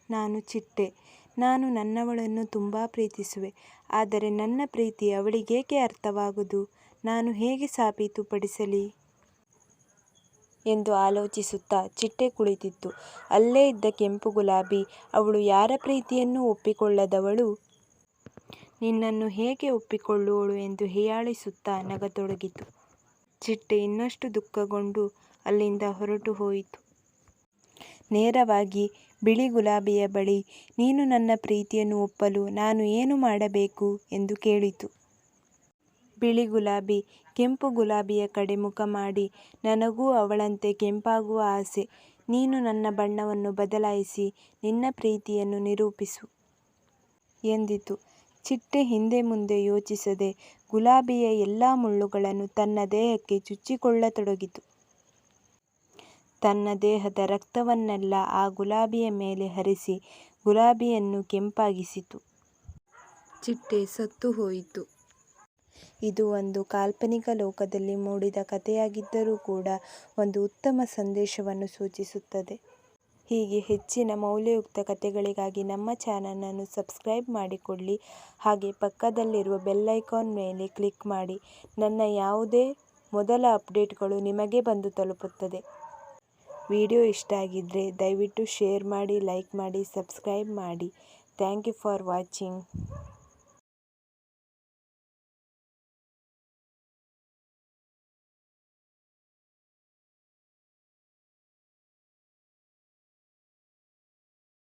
ನಾನು ಚಿಟ್ಟೆ. ನಾನು ನನ್ನವಳನ್ನು ತುಂಬ ಪ್ರೀತಿಸುವೆ. ಆದರೆ ನನ್ನ ಪ್ರೀತಿ ಅವಳಿಗೇಕೆ ಅರ್ಥವಾಗದು? ನಾನು ಹೇಗೆ ಸಾಬೀತುಪಡಿಸಲಿ ಎಂದು ಆಲೋಚಿಸುತ್ತಾ ಚಿಟ್ಟೆ ಕುಳಿತಿತ್ತು. ಅಲ್ಲೇ ಇದ್ದ ಕೆಂಪು ಗುಲಾಬಿ ಅವಳು ಯಾರ ಪ್ರೀತಿಯನ್ನೂ ಒಪ್ಪಿಕೊಳ್ಳದವಳು, ನಿನ್ನನ್ನು ಹೇಗೆ ಒಪ್ಪಿಕೊಳ್ಳುವಳು ಎಂದು ಹೀಯಾಳಿಸುತ್ತಾ ನಗತೊಡಗಿತು. ಚಿಟ್ಟೆ ಇನ್ನಷ್ಟು ದುಃಖಗೊಂಡು ಅಲ್ಲಿಂದ ಹೊರಟು ಹೋಯಿತು. ನೇರವಾಗಿ ಬಿಳಿ ಗುಲಾಬಿಯ ಬಳಿ, ನೀನು ನನ್ನ ಪ್ರೀತಿಯನ್ನು ಒಪ್ಪಲು ನಾನು ಏನು ಮಾಡಬೇಕು ಎಂದು ಕೇಳಿತು. ಬಿಳಿ ಗುಲಾಬಿ ಕೆಂಪು ಗುಲಾಬಿಯ ಕಡೆ ಮುಖ ಮಾಡಿ, ನನಗೂ ಅವಳಂತೆ ಕೆಂಪಾಗುವ ಆಸೆ. ನೀನು ನನ್ನ ಬಣ್ಣವನ್ನು ಬದಲಾಯಿಸಿ ನಿನ್ನ ಪ್ರೀತಿಯನ್ನು ನಿರೂಪಿಸು ಎಂದಿತು. ಚಿಟ್ಟೆ ಹಿಂದೆ ಮುಂದೆ ಯೋಚಿಸದೆ ಗುಲಾಬಿಯ ಎಲ್ಲ ಮುಳ್ಳುಗಳನ್ನು ತನ್ನ ದೇಹಕ್ಕೆ ಚುಚ್ಚಿಕೊಳ್ಳತೊಡಗಿತು. ತನ್ನ ದೇಹದ ರಕ್ತವನ್ನೆಲ್ಲ ಆ ಗುಲಾಬಿಯ ಮೇಲೆ ಹರಿಸಿ ಗುಲಾಬಿಯನ್ನು ಕೆಂಪಾಗಿಸಿತು. ಚಿಟ್ಟೆ ಸತ್ತು ಹೋಯಿತು. ಇದು ಒಂದು ಕಾಲ್ಪನಿಕ ಲೋಕದಲ್ಲಿ ಮೂಡಿದ ಕಥೆಯಾಗಿದ್ದರೂ ಕೂಡ ಒಂದು ಉತ್ತಮ ಸಂದೇಶವನ್ನು ಸೂಚಿಸುತ್ತದೆ. ಹೀಗೆ ಹೆಚ್ಚಿನ ಮೌಲ್ಯಯುಕ್ತ ಕಥೆಗಳಿಗಾಗಿ ನಮ್ಮ ಚಾನಲನ್ನು ಸಬ್ಸ್ಕ್ರೈಬ್ ಮಾಡಿಕೊಳ್ಳಿ. ಹಾಗೆ ಪಕ್ಕದಲ್ಲಿರುವ ಬೆಲ್ ಐಕಾನ್ ಮೇಲೆ ಕ್ಲಿಕ್ ಮಾಡಿ. ನನ್ನ ಯಾವುದೇ ಮೊದಲ ಅಪ್ಡೇಟ್ಗಳು ನಿಮಗೆ ಬಂದು ತಲುಪುತ್ತದೆ. ವಿಡಿಯೋ ಇಷ್ಟ ಆಗಿದ್ದರೆ ದಯವಿಟ್ಟು ಶೇರ್ ಮಾಡಿ, ಲೈಕ್ ಮಾಡಿ, ಸಬ್ಸ್ಕ್ರೈಬ್ ಮಾಡಿ. Thank you for watching.